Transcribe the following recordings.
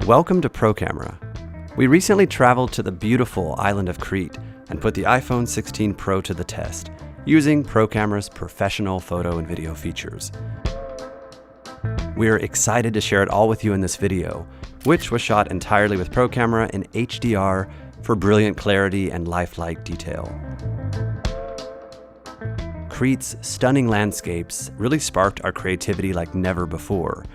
Welcome to ProCamera. We recently traveled to the beautiful island of Crete and put the iPhone 16 Pro to the test, using ProCamera's professional photo and video features. We're excited to share it all with you in this video, which was shot entirely with ProCamera in HDR for brilliant clarity and lifelike detail. Crete's stunning landscapes really sparked our creativity like never before.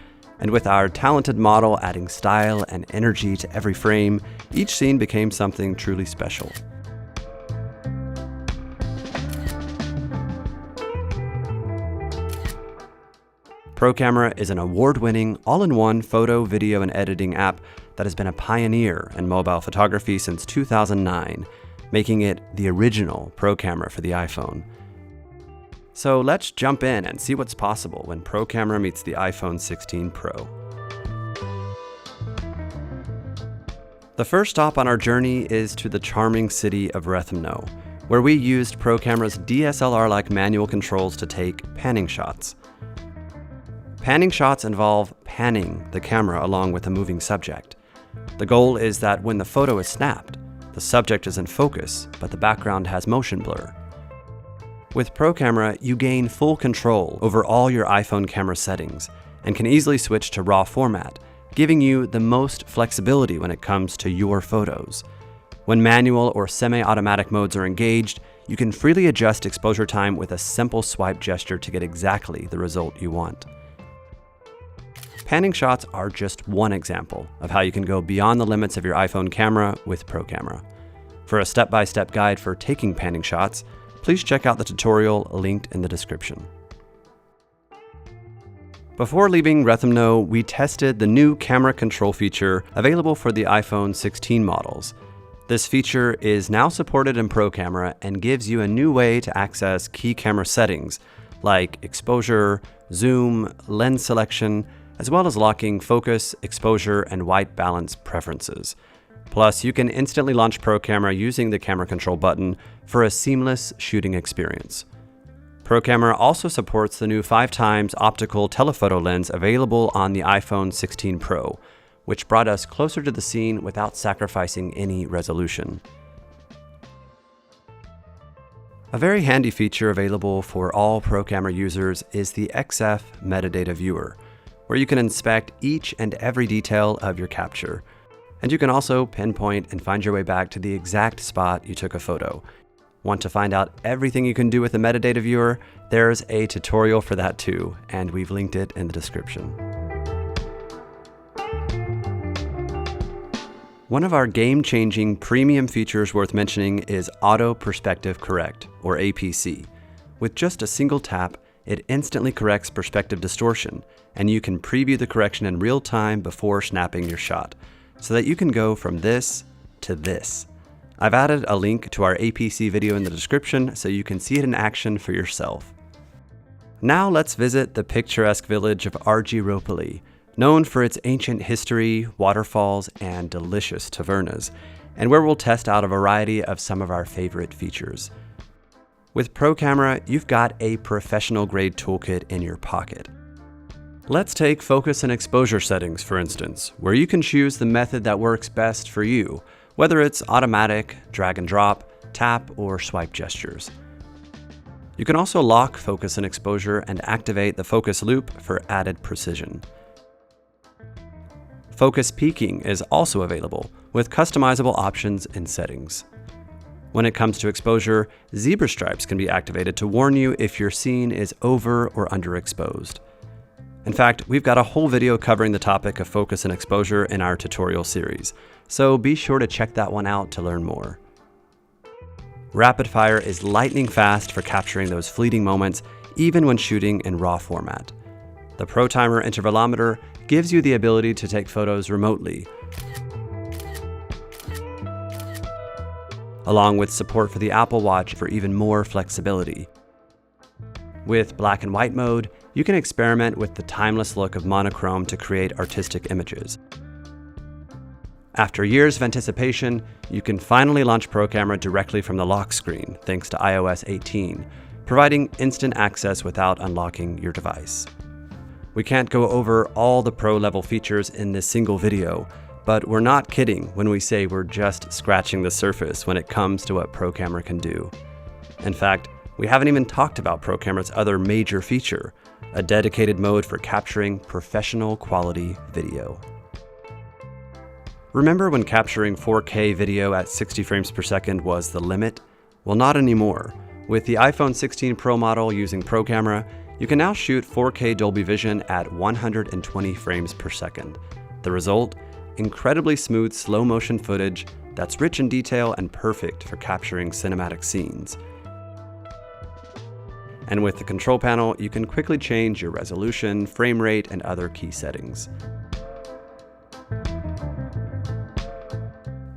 And with our talented model adding style and energy to every frame, each scene became something truly special. ProCamera is an award-winning, all-in-one photo, video, and editing app that has been a pioneer in mobile photography since 2009, making it the original ProCamera for the iPhone. So let's jump in and see what's possible when ProCamera meets the iPhone 16 Pro. The first stop on our journey is to the charming city of Rethymno, where we used ProCamera's DSLR-like manual controls to take panning shots. Panning shots involve panning the camera along with a moving subject. The goal is that when the photo is snapped, the subject is in focus, but the background has motion blur. With ProCamera, you gain full control over all your iPhone camera settings and can easily switch to RAW format, giving you the most flexibility when it comes to your photos. When manual or semi-automatic modes are engaged, you can freely adjust exposure time with a simple swipe gesture to get exactly the result you want. Panning shots are just one example of how you can go beyond the limits of your iPhone camera with ProCamera. For a step-by-step guide for taking panning shots, please check out the tutorial linked in the description. Before leaving Rethymno, we tested the new camera control feature available for the iPhone 16 models. This feature is now supported in ProCamera and gives you a new way to access key camera settings like exposure, zoom, lens selection, as well as locking focus, exposure, and white balance preferences. Plus, you can instantly launch ProCamera using the camera control button for a seamless shooting experience. ProCamera also supports the new 5x optical telephoto lens available on the iPhone 16 Pro, which brought us closer to the scene without sacrificing any resolution. A very handy feature available for all ProCamera users is the EXIF Metadata Viewer, where you can inspect each and every detail of your capture. And you can also pinpoint and find your way back to the exact spot you took a photo. Want to find out everything you can do with the metadata viewer? There's a tutorial for that too, and we've linked it in the description. One of our game-changing premium features worth mentioning is Auto Perspective Correct, or APC. With just a single tap, it instantly corrects perspective distortion, and you can preview the correction in real time before snapping your shot, so that you can go from this to this. I've added a link to our APC video in the description so you can see it in action for yourself. Now let's visit the picturesque village of Argyropoli, known for its ancient history, waterfalls, and delicious tavernas, and where we'll test out a variety of some of our favorite features. With ProCamera, you've got a professional-grade toolkit in your pocket. Let's take focus and exposure settings, for instance, where you can choose the method that works best for you, whether it's automatic, drag and drop, tap, or swipe gestures. You can also lock focus and exposure and activate the focus loop for added precision. Focus peaking is also available, with customizable options and settings. When it comes to exposure, zebra stripes can be activated to warn you if your scene is over or underexposed. In fact, we've got a whole video covering the topic of focus and exposure in our tutorial series, so be sure to check that one out to learn more. Rapid fire is lightning fast for capturing those fleeting moments, even when shooting in RAW format. The ProTimer Intervalometer gives you the ability to take photos remotely, along with support for the Apple Watch for even more flexibility. With black and white mode, you can experiment with the timeless look of monochrome to create artistic images. After years of anticipation, you can finally launch ProCamera directly from the lock screen thanks to iOS 18, providing instant access without unlocking your device. We can't go over all the pro-level features in this single video, But we're not kidding when we say we're just scratching the surface when it comes to what ProCamera can do. In fact, we haven't even talked about ProCamera's other major feature, a dedicated mode for capturing professional quality video. Remember when capturing 4K video at 60 frames per second was the limit? Well, not anymore. With the iPhone 16 Pro model using ProCamera, you can now shoot 4K Dolby Vision at 120 frames per second. The result? Incredibly smooth slow motion footage that's rich in detail and perfect for capturing cinematic scenes. And with the control panel, you can quickly change your resolution, frame rate, and other key settings.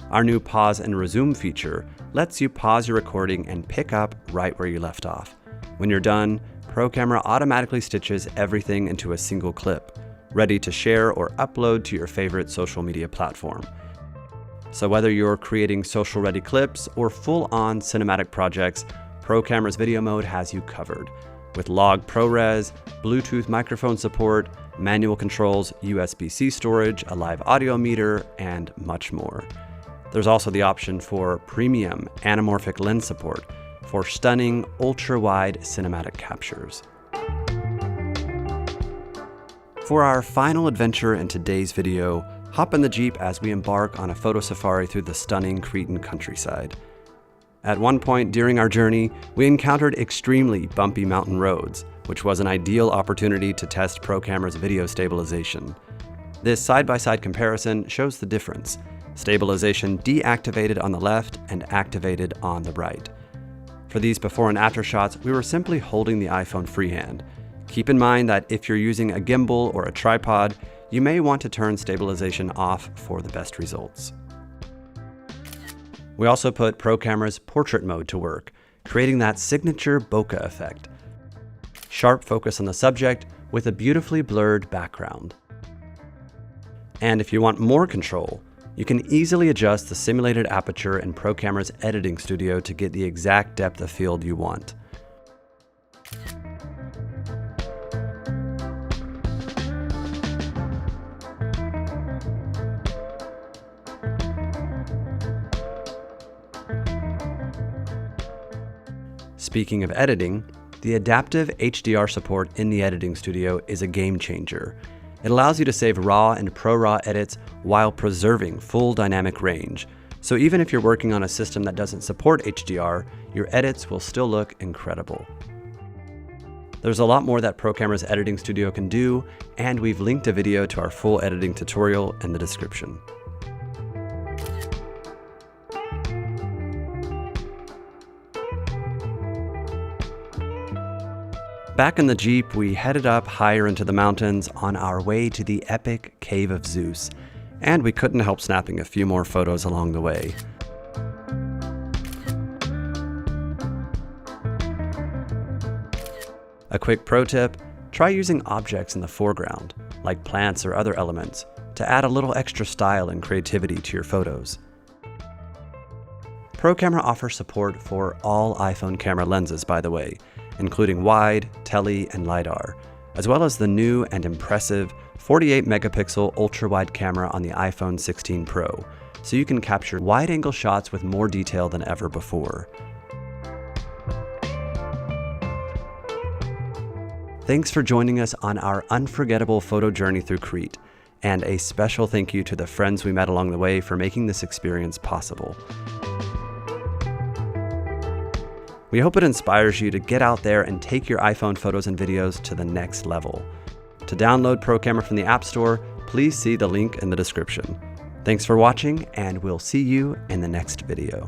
Our new pause and resume feature lets you pause your recording and pick up right where you left off. When you're done, ProCamera automatically stitches everything into a single clip, ready to share or upload to your favorite social media platform. So whether you're creating social-ready clips or full-on cinematic projects, ProCamera's video mode has you covered. With log ProRes, Bluetooth microphone support, manual controls, USB-C storage, a live audio meter, and much more. There's also the option for premium anamorphic lens support for stunning ultra-wide cinematic captures. For our final adventure in today's video, hop in the Jeep as we embark on a photo safari through the stunning Cretan countryside. At one point during our journey, we encountered extremely bumpy mountain roads, which was an ideal opportunity to test ProCamera's video stabilization. This side-by-side comparison shows the difference. Stabilization deactivated on the left and activated on the right. For these before and after shots, we were simply holding the iPhone freehand. Keep in mind that if you're using a gimbal or a tripod, you may want to turn stabilization off for the best results. We also put ProCamera's portrait mode to work, creating that signature bokeh effect. Sharp focus on the subject with a beautifully blurred background. And if you want more control, you can easily adjust the simulated aperture in ProCamera's editing studio to get the exact depth of field you want. Speaking of editing, the adaptive HDR support in the editing studio is a game changer. It allows you to save RAW and ProRAW edits while preserving full dynamic range. So even if you're working on a system that doesn't support HDR, your edits will still look incredible. There's a lot more that ProCamera's editing studio can do, and we've linked a video to our full editing tutorial in the description. Back in the Jeep, we headed up higher into the mountains on our way to the epic Cave of Zeus, and we couldn't help snapping a few more photos along the way. A quick pro tip, try using objects in the foreground, like plants or other elements, to add a little extra style and creativity to your photos. ProCamera offers support for all iPhone camera lenses, by the way, including wide, tele, and LiDAR, as well as the new and impressive 48 megapixel ultra-wide camera on the iPhone 16 Pro, so you can capture wide-angle shots with more detail than ever before. Thanks for joining us on our unforgettable photo journey through Crete, and a special thank you to the friends we met along the way for making this experience possible. We hope it inspires you to get out there and take your iPhone photos and videos to the next level. To download ProCamera from the App Store, please see the link in the description. Thanks for watching, and we'll see you in the next video.